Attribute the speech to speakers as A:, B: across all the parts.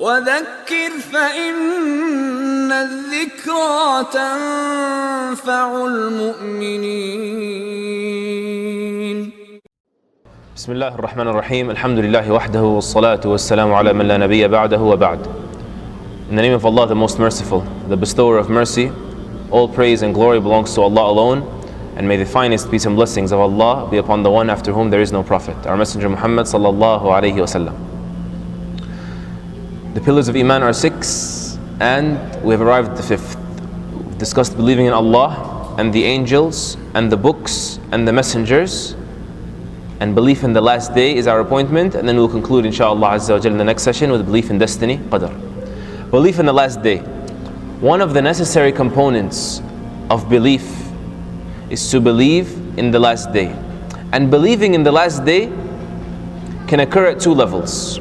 A: وذكر فإن الذكرى تنفع المؤمنين.
B: بسم الله الرحمن الرحيم. الحمد لله وحده والصلاة والسلام على من لا نبي بعده وبعد. In the name of Allah, the most merciful, the bestower of mercy, all praise and glory belongs to Allah alone, and may the finest peace and blessings of Allah be upon the one after whom there is no prophet, our messenger Muhammad sallallahu alayhi wasallam. The pillars of Iman are 6, and we have arrived at the 5th. We've discussed believing in Allah and the angels and the books and the messengers, and belief in the last day is our appointment, and then we'll conclude inshallah azza wa jalla in the next session with belief in destiny, qadr. Belief in the last day. One of the necessary components of belief is to believe in the last day. And believing in the last day can occur at 2 levels.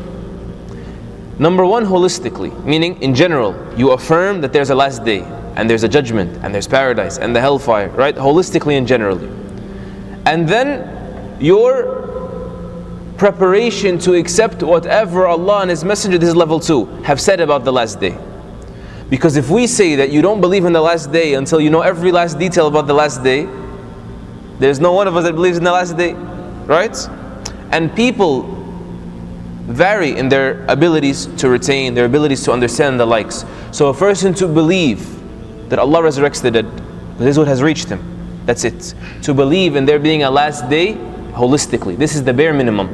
B: Number 1, holistically, meaning in general, you affirm that there's a last day, and there's a judgment, and there's paradise, and the hellfire, right? Holistically and generally. And then your preparation to accept whatever Allah and His Messenger, this is level 2, have said about the last day. Because if we say that you don't believe in the last day until you know every last detail about the last day, there's no one of us that believes in the last day, right? And people vary in their abilities to retain, their abilities to understand the likes. So a person to believe that Allah resurrects the dead, this is what has reached him. That's it. To believe in there being a last day holistically. This is the bare minimum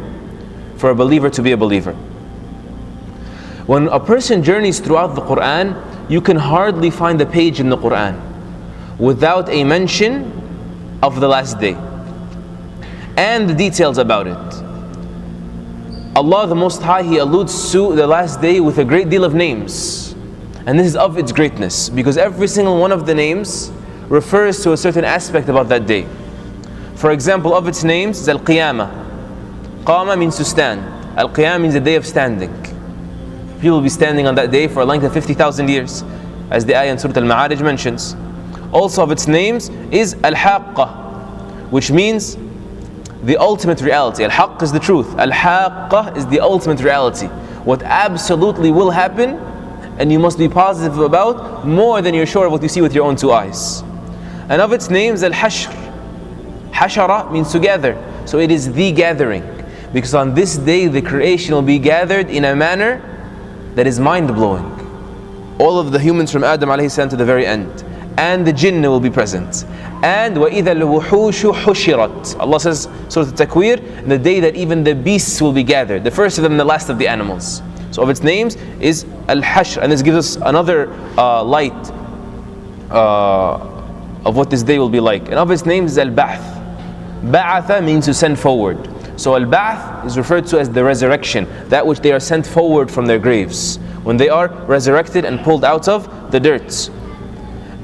B: for a believer to be a believer. When a person journeys throughout the Qur'an, you can hardly find a page in the Qur'an without a mention of the last day and the details about it. Allah the Most High, He alludes to the last day with a great deal of names. And this is of its greatness, because every single one of the names refers to a certain aspect about that day. For example, of its names is Al-Qiyamah. Qama means to stand. Al-Qiyamah means the day of standing. People will be standing on that day for a length of 50,000 years, as the ayah in Surah Al-Ma'arij mentions. Also of its names is Al-Haqqah, which means the ultimate reality. Al-Haqq is the truth. Al-Haqqah is the ultimate reality. What absolutely will happen, and you must be positive about more than you're sure of what you see with your own 2 eyes. And of its names, Al-Hashr. Hashara means to gather. So it is the gathering. Because on this day, the creation will be gathered in a manner that is mind-blowing. All of the humans from Adam alayhi salam to the very end. And the jinn will be present. And وَإِذَا الْوُحُوشُ حُشِرَتْ. Allah says, Surah Al-Takwir, the day that even the beasts will be gathered. The first of them and the last of the animals. So of its names is Al-Hashr. And this gives us another light of what this day will be like. And of its names is Al-Ba'th. Ba'atha means to send forward. So Al-Ba'th is referred to as the resurrection, that which they are sent forward from their graves, when they are resurrected and pulled out of the dirt.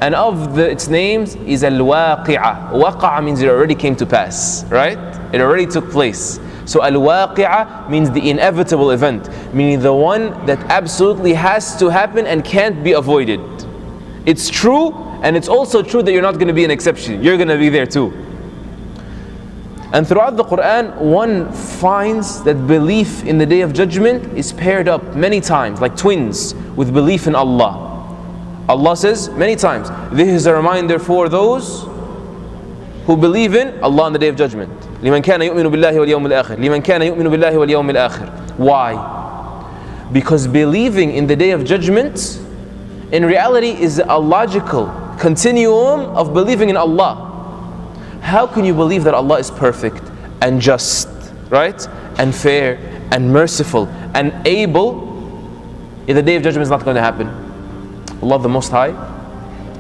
B: And of its names is Al-Waqi'ah. Waqa'a means it already came to pass, right? It already took place. So Al-Waqi'ah means the inevitable event, meaning the one that absolutely has to happen and can't be avoided. It's true, and it's also true that you're not going to be an exception. You're going to be there too. And throughout the Qur'an, one finds that belief in the Day of Judgment is paired up many times, like twins, with belief in Allah. Allah says many times, this is a reminder for those who believe in Allah on the Day of Judgment. لِمَنْ كَانَ يُؤْمِنُ بِاللَّهِ وَالْيَوْمِ الْآخِرِ لِمَنْ كَانَ يُؤْمِنُ بِاللَّهِ وَالْيَوْمِ الْآخِرِ. Why? Because believing in the Day of Judgment in reality is a logical continuum of believing in Allah. How can you believe that Allah is perfect and just, right? And fair and merciful and able if the Day of Judgment is not going to happen? Allah the Most High,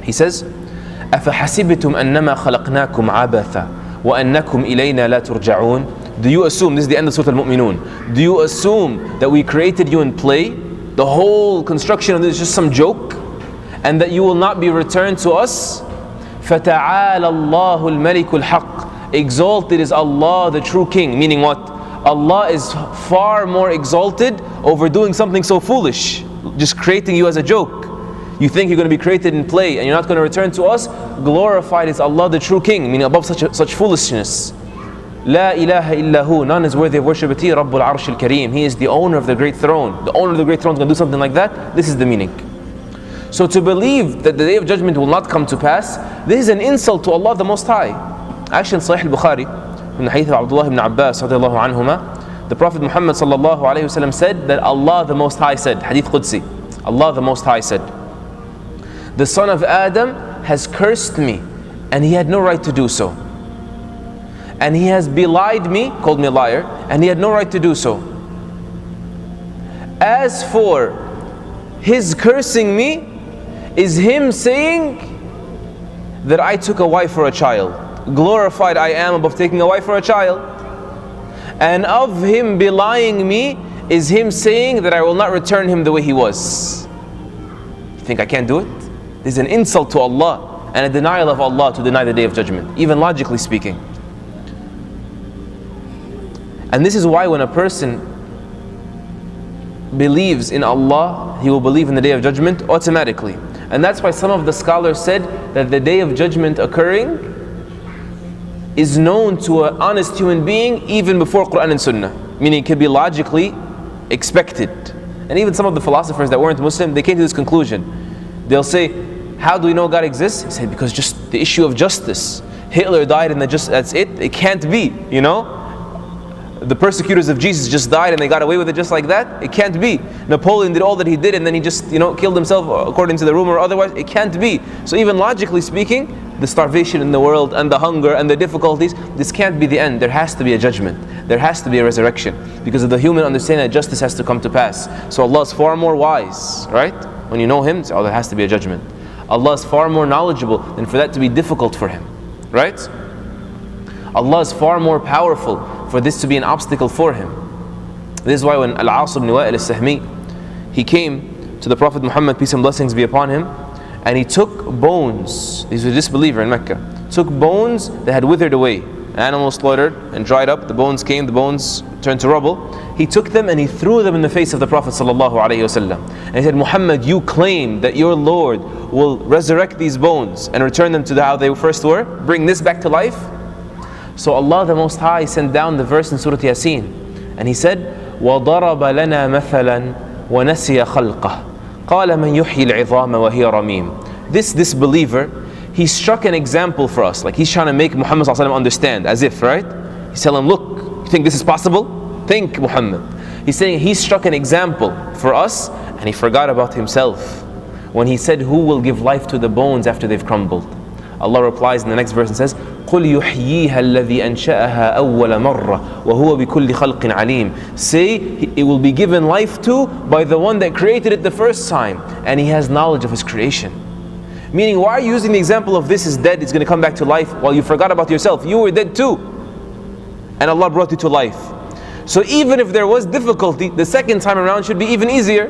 B: He says, أَفَحَسِبْتُمْ أَنَّمَا خَلَقْنَاكُمْ عَبَثًا وَأَنَّكُمْ إِلَيْنَا لَا تُرْجَعُونَ. Do you assume, this is the end of Surah Al-Mu'minun, do you assume that we created you in play? The whole construction of this is just some joke? And that you will not be returned to us? فَتَعَالَى اللَّهُ الْمَلِكُ الْحَقِّ. Exalted is Allah the true King. Meaning what? Allah is far more exalted over doing something so foolish, just creating you as a joke. You think you're going to be created in play and you're not going to return to us? Glorified is Allah the true King, meaning above such foolishness. La ilaha illahu, none is worthy of worship but He, Rabbul Arsh al-Kareem. He is the owner of the great throne. The owner of the great throne is going to do something like that. This is the meaning. So to believe that the day of judgment will not come to pass, this is an insult to Allah the Most High. Actually in Sahih al-Bukhari, in the hadith of Abdullah ibn Abbas radiallahu anhuma, the Prophet Muhammad sallallahu alayhi wasallam said that Allah the Most High said, hadith Qudsi, Allah the Most High said, the son of Adam has cursed me and he had no right to do so. And he has belied me, called me a liar, and he had no right to do so. As for his cursing me, is him saying that I took a wife for a child. Glorified I am above taking a wife for a child. And of him belying me is him saying that I will not return him the way he was. You think I can't do it? This is an insult to Allah and a denial of Allah to deny the day of judgment, even logically speaking. And this is why when a person believes in Allah, he will believe in the day of judgment automatically. And that's why some of the scholars said that the day of judgment occurring is known to an honest human being even before Qur'an and Sunnah. Meaning it can be logically expected. And even some of the philosophers that weren't Muslim, they came to this conclusion. They'll say, how do we know God exists? He said, because just the issue of justice. Hitler died and that's it. It can't be, you know. The persecutors of Jesus just died and they got away with it just like that. It can't be. Napoleon did all that he did and then he just, killed himself according to the rumor. Otherwise, it can't be. So even logically speaking, the starvation in the world and the hunger and the difficulties, this can't be the end. There has to be a judgment. There has to be a resurrection because of the human understanding that justice has to come to pass. So Allah is far more wise, right? When you know Him, oh, there has to be a judgment. Allah is far more knowledgeable than for that to be difficult for Him, right? Allah is far more powerful for this to be an obstacle for Him. This is why when Al-As ibn Wa'il al-Sahmi, he came to the Prophet Muhammad, peace and blessings be upon him, and he took bones. He's a disbeliever in Mecca. Took bones that had withered away. Animals slaughtered and dried up. The bones came, the bones turned to rubble. He took them and he threw them in the face of the Prophet sallallahu alaihi wasallam. And he said, Muhammad, you claim that your Lord will resurrect these bones and return them to how they first were? Bring this back to life? So Allah the Most High sent down the verse in Surah Yasin. And He said, وَضَرَبَ لَنَا مَثَلًا وَنَسِيَ خَلْقَهُ قَالَ مَنْ يُحْيِي الْعِظَامَ وَهِيَ رَمِيمٌ. This disbeliever, he struck an example for us. Like he's trying to make Muhammad understand, as if, right? He's telling him, look, you think this is possible? Think, Muhammad. He's saying he struck an example for us and he forgot about himself when he said, who will give life to the bones after they've crumbled? Allah replies in the next verse and says, قُلْ يُحْيِيهَا الَّذِي أَنْشَأَهَا أَوَّلَ مَرَّةٍ وَهُوَ بِكُلِّ خَلْقٍ عَلِيمٍ. Say, it will be given life to by the one that created it the first time, and He has knowledge of His creation. Meaning, why are you using the example of this is dead, it's going to come back to life, while you forgot about yourself? You were dead too, and Allah brought you to life. So even if there was difficulty, the second time around should be even easier.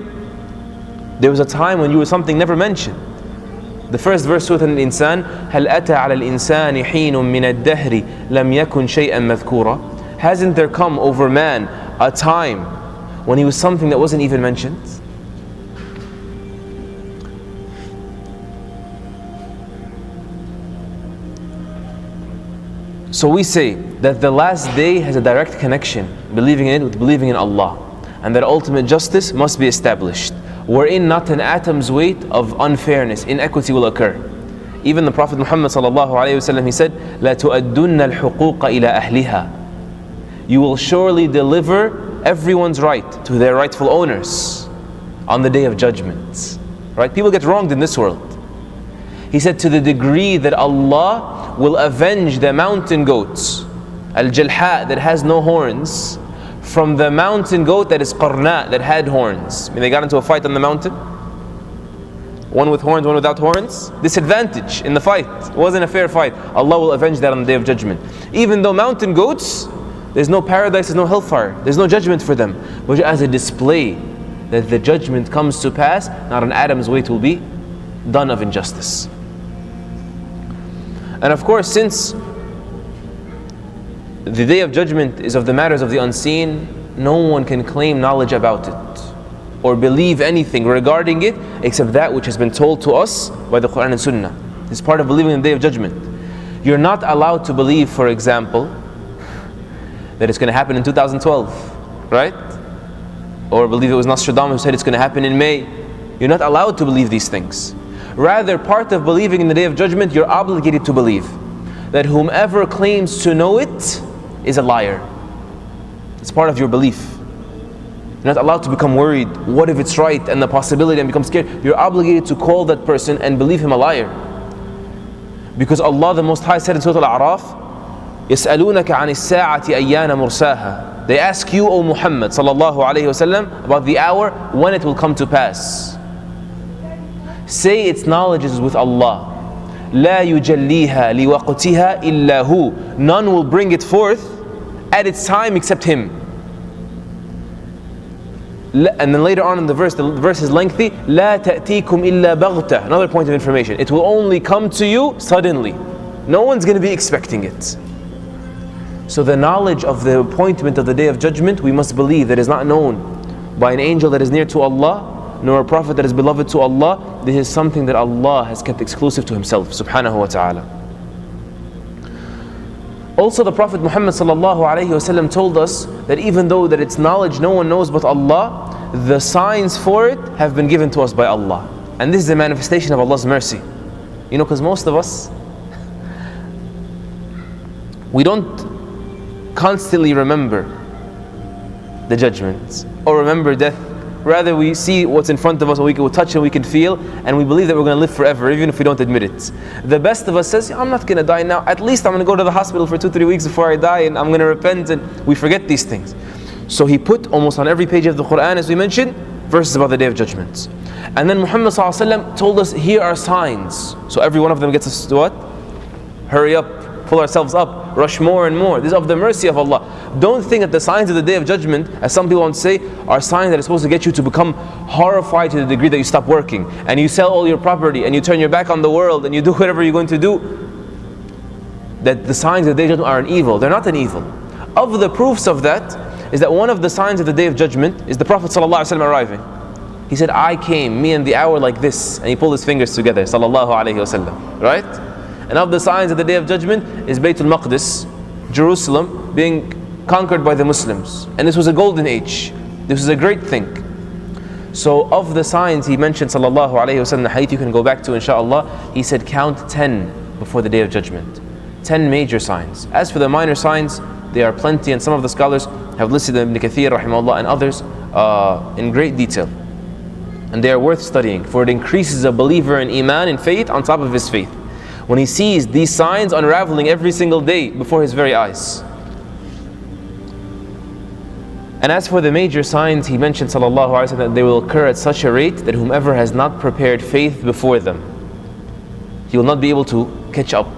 B: There was a time when you were something never mentioned. The first verse, Surah Al-Insan, هَلْ أَتَى عَلَى الْإِنسَانِ حِينٌ مِّنَ الدَّهْرِ لَمْ يَكُنْ شَيْئًا مَذْكُورًا. Hasn't there come over man a time when he was something that wasn't even mentioned? So we say that the last day has a direct connection, believing in it, with believing in Allah, and that ultimate justice must be established, wherein not an atom's weight of unfairness, inequity will occur. Even the Prophet Muhammad sallallahu alaihi wasallam, he said, "La tu'addunna al-huquqa ila ahliha." You will surely deliver everyone's right to their rightful owners on the day of judgment. Right? People get wronged in this world. He said, to the degree that Allah will avenge the mountain goats, al-jalha, that has no horns, from the mountain goat that is qarna, that had horns. I mean, they got into a fight on the mountain, one with horns, one without horns. Disadvantage in the fight. It wasn't a fair fight. Allah will avenge that on the day of judgment. Even though mountain goats, there's no paradise, there's no hellfire, there's no judgment for them, but as a display that the judgment comes to pass, not an atom's weight will be done of injustice. And of course, since the day of judgment is of the matters of the unseen, no one can claim knowledge about it or believe anything regarding it except that which has been told to us by the Qur'an and Sunnah. It's part of believing in the day of judgment. You're not allowed to believe, for example, that it's going to happen in 2012, right? Or believe it was Nostradamus who said it's going to happen in May. You're not allowed to believe these things. Rather, part of believing in the Day of Judgment, you're obligated to believe that whomever claims to know it is a liar. It's part of your belief. You're not allowed to become worried. What if it's right? And the possibility, and become scared. You're obligated to call that person and believe him a liar. Because Allah the Most High said in Surah Al-A'raf, يَسْأَلُونَكَ عَنِ السَّاعَةِ أَيَّانَ مُرْسَاهَا. They ask you, O Muhammad sallallahu alayhi wasallam, about the hour when it will come to pass. Say its knowledge is with Allah. لَا يُجَلِّيهَا لِوَقْتِهَا إِلَّا هُ. None will bring it forth at its time except Him. And then later on in the verse is lengthy. لَا تَأْتِيكُمْ إِلَّا بَغْتَةً. Another point of information. It will only come to you suddenly. No one's going to be expecting it. So the knowledge of the appointment of the Day of Judgment, we must believe that is not known by an angel that is near to Allah, nor a prophet that is beloved to Allah. This is something that Allah has kept exclusive to Himself, subhanahu wa ta'ala. Also, the Prophet Muhammad sallallahu alayhi wasallam told us that even though that it's knowledge no one knows but Allah, the signs for it have been given to us by Allah. And this is a manifestation of Allah's mercy. You know, because most of us, we don't constantly remember the judgments or remember death. Rather, we see what's in front of us and we can touch and we can feel, and we believe that we're going to live forever even if we don't admit it. The best of us says, I'm not going to die now. At least I'm going to go to the hospital for 2-3 weeks before I die, and I'm going to repent. And we forget these things. So he put almost on every page of the Qur'an, as we mentioned, verses about the Day of Judgment. And then Muhammad told us, here are signs. So every one of them gets us to what? Hurry up. Pull ourselves up, rush more and more. This is of the mercy of Allah. Don't think that the signs of the Day of Judgment, as some people want to say, are signs that are supposed to get you to become horrified to the degree that you stop working and you sell all your property and you turn your back on the world and you do whatever you're going to do. That the signs of the Day of Judgment are an evil. They're not an evil. Of the proofs of that is that one of the signs of the Day of Judgment is the Prophet ﷺ arriving. He said, I came, me and the hour like this, and he pulled his fingers together, sallallahu alayhi wasallam. Right? And of the signs of the Day of Judgment is Baytul Maqdis, Jerusalem, being conquered by the Muslims. And this was a golden age. This was a great thing. So of the signs he mentioned, sallallahu alayhi wa sallam, the hadith you can go back to inshaAllah, he said count 10 before the Day of Judgment. 10 major signs. As for the minor signs, they are plenty, and some of the scholars have listed them, Ibn Kathir rahimahullah and others, in great detail. And they are worth studying, for it increases a believer in iman, in faith, on top of his faith, when he sees these signs unraveling every single day before his very eyes. And as for the major signs, he mentioned sallallahu alaihi wasallam that they will occur at such a rate that whomever has not prepared faith before them, he will not be able to catch up.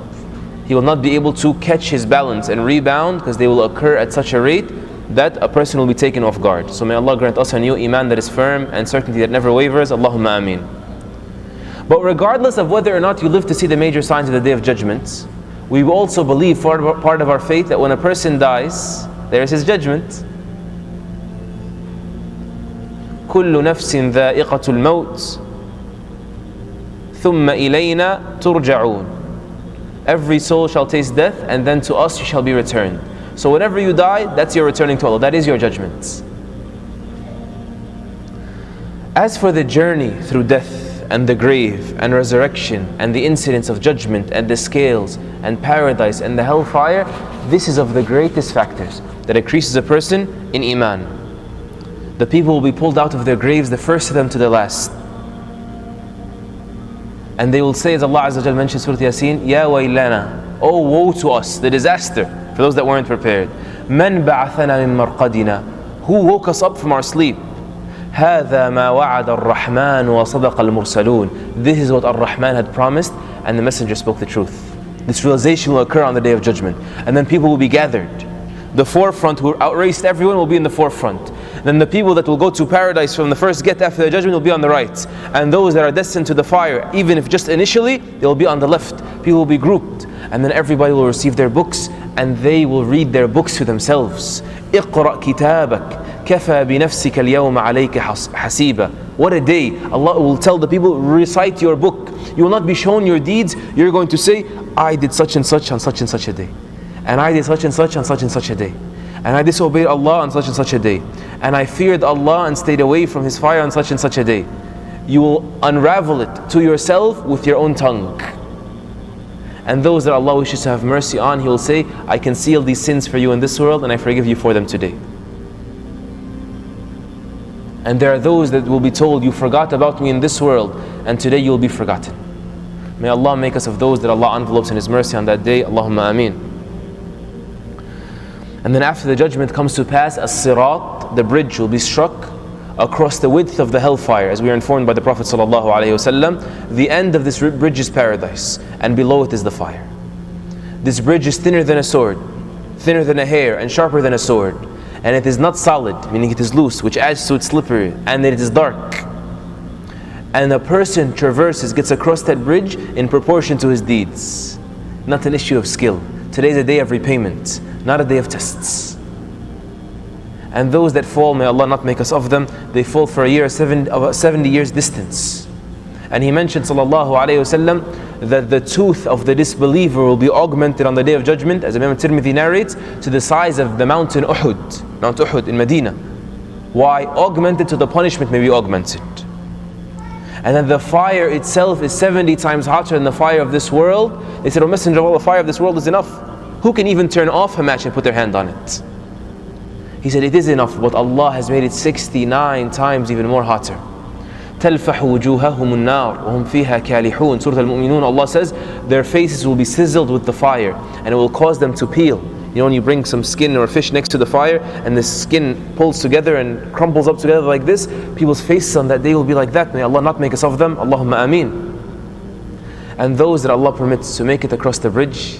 B: He will not be able to catch his balance and rebound, because they will occur at such a rate that a person will be taken off guard. So may Allah grant us a new iman that is firm and certainty that never wavers. Allahumma ameen. But regardless of whether or not you live to see the major signs of the Day of Judgment, we also believe, part of our faith, that when a person dies, there is his judgment. كل نفس ذائقة الموت ثم إلينا ترجعون. Every soul shall taste death, and then to us you shall be returned. So whenever you die, that's your returning to Allah. That is your judgment. As for the journey through death and the grave and resurrection and the incidents of judgment and the scales and paradise and the hellfire, this is of the greatest factors that increases a person in iman. The people will be pulled out of their graves, the first of them to the last. And they will say, as Allah Azza wa Jal mentions Surah Yasin, Ya waylana, oh woe to us, the disaster, for those that weren't prepared. Man ba'athana min marqadina, who woke us up from our sleep? هذا ما وعد الرحمن وصدق المرسلون. This is what Ar-Rahman had promised, and the messenger spoke the truth. This realization will occur on the Day of Judgment, and then people will be gathered. The forefront who outraced everyone will be in the forefront. Then the people that will go to paradise from the first get after the judgment will be on the right. And those that are destined to the fire, even if just initially, they will be on the left. People will be grouped. And then everybody will receive their books, and they will read their books to themselves. اقرأ كتابك كفى بنفسك اليوم عليك حسيبا. What a day. Allah will tell the people, recite your book. You will not be shown your deeds. You're going to say, I did such and such on such and such a day. And I did such and such on such and such a day. And I disobeyed Allah on such and such a day. And I feared Allah and stayed away from His fire on such and such a day. You will unravel it to yourself with your own tongue. And those that Allah wishes to have mercy on, He will say, I conceal these sins for you in this world and I forgive you for them today. And there are those that will be told, you forgot about me in this world and today you will be forgotten. May Allah make us of those that Allah envelopes in His mercy on that day. Allahumma ameen. And then after the judgment comes to pass, as-sirat, the bridge will be struck across the width of the hellfire, as we are informed by the Prophet ﷺ. The end of this bridge is paradise, and below it is the fire. This bridge is thinner than a sword, thinner than a hair, and sharper than a sword. And it is not solid, meaning it is loose, which adds to its slippery, and it is dark. And a person traverses, gets across that bridge in proportion to his deeds. Not an issue of skill. Today is a day of repayment, not a day of tests. And those that fall, may Allah not make us of them, they fall for a year, 70 years distance. And he mentioned, sallallahu alayhi wasallam, that the tooth of the disbeliever will be augmented on the day of judgment, as Imam Tirmidhi narrates, to the size of the mountain Uhud, Mount Uhud in Medina. Why? Augmented to the punishment may be augmented. And then the fire itself is 70 times hotter than the fire of this world. They said, O Messenger of Allah, the fire of this world is enough. Who can even turn off a match and put their hand on it? He said, it is enough, but Allah has made it 69 times even more hotter. تَلْفَحُ وُجُوهَهُمُ النَّارُ وَهُمْ فِيهَا كَالِحُونَ. Surah Al-Mu'minun, Allah says, their faces will be sizzled with the fire, and it will cause them to peel. You know when you bring some skin or fish next to the fire, and the skin pulls together and crumbles up together like this, people's faces on that day will be like that. May Allah not make us of them. Allahumma ameen. And those that Allah permits to make it across the bridge,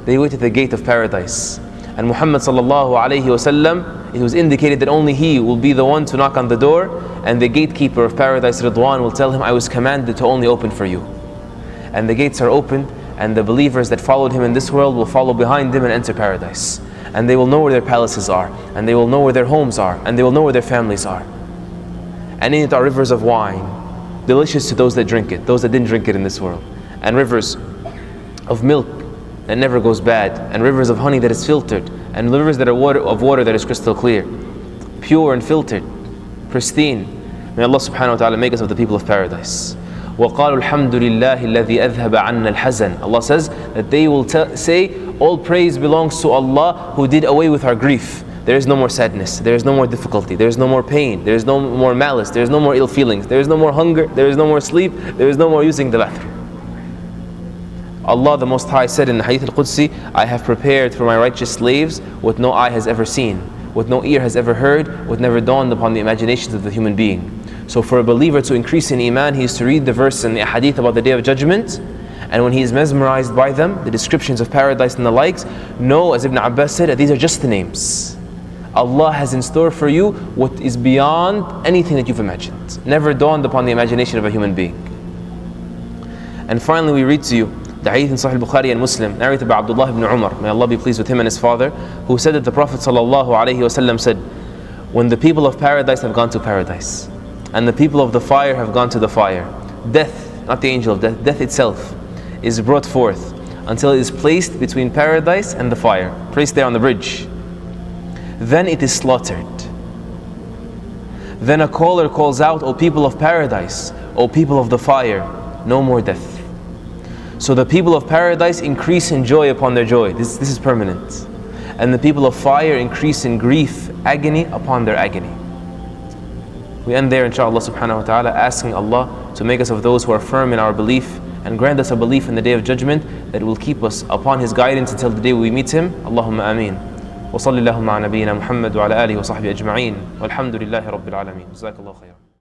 B: they wait at the gate of paradise. And Muhammad sallallahu alayhi wasallam, it was indicated that only he will be the one to knock on the door, and the gatekeeper of paradise, Ridwan, will tell him, I was commanded to only open for you. And the gates are opened, and the believers that followed him in this world will follow behind him and enter paradise. And they will know where their palaces are, and they will know where their homes are, and they will know where their families are. And in it are rivers of wine, delicious to those that drink it, those that didn't drink it in this world. And rivers of milk that never goes bad, and rivers of honey that is filtered, and rivers that are of water that is crystal clear, pure and filtered, pristine. May Allah subhanahu wa ta'ala make us of the people of paradise. وَقَالُوا الْحَمْدُ لِلَّهِ الَّذِي أَذْهَبَ عَنَّا الْحَزَنَ. Allah says that they will say, all praise belongs to Allah who did away with our grief. There is no more sadness, there is no more difficulty, there is no more pain, there is no more malice, there is no more ill feelings, there is no more hunger, there is no more sleep, there is no more using the bathroom. Allah the Most High said in the Hadith al-Qudsi, I have prepared for my righteous slaves what no eye has ever seen, what no ear has ever heard, what never dawned upon the imaginations of the human being. So for a believer to increase in Iman, he is to read the verse in the Hadith about the Day of Judgment, and when he is mesmerized by them, the descriptions of paradise and the likes, know, as Ibn Abbas said, that these are just the names. Allah has in store for you what is beyond anything that you've imagined, never dawned upon the imagination of a human being. And finally we read to you the hadith in Sahih Bukhari and Muslim, narrated by Abdullah ibn Umar, may Allah be pleased with him and his father, who said that the Prophet ﷺ said, when the people of paradise have gone to paradise, and the people of the fire have gone to the fire, death, not the angel of death, death itself is brought forth until it is placed between paradise and the fire, placed there on the bridge. Then it is slaughtered. Then a caller calls out, O people of paradise, O people of the fire, no more death. So the people of paradise increase in joy upon their joy. This is permanent. And the people of fire increase in grief, agony upon their agony. We end there, inshaAllah subhanahu wa ta'ala, asking Allah to make us of those who are firm in our belief, and grant us a belief in the Day of Judgment that will keep us upon His guidance until the day we meet Him. Allahumma ameen. وصلى اللهم على نبينا محمد وعلى آله وصحبه أجمعين والحمد لله رب العالمين. جزاك الله خيرا.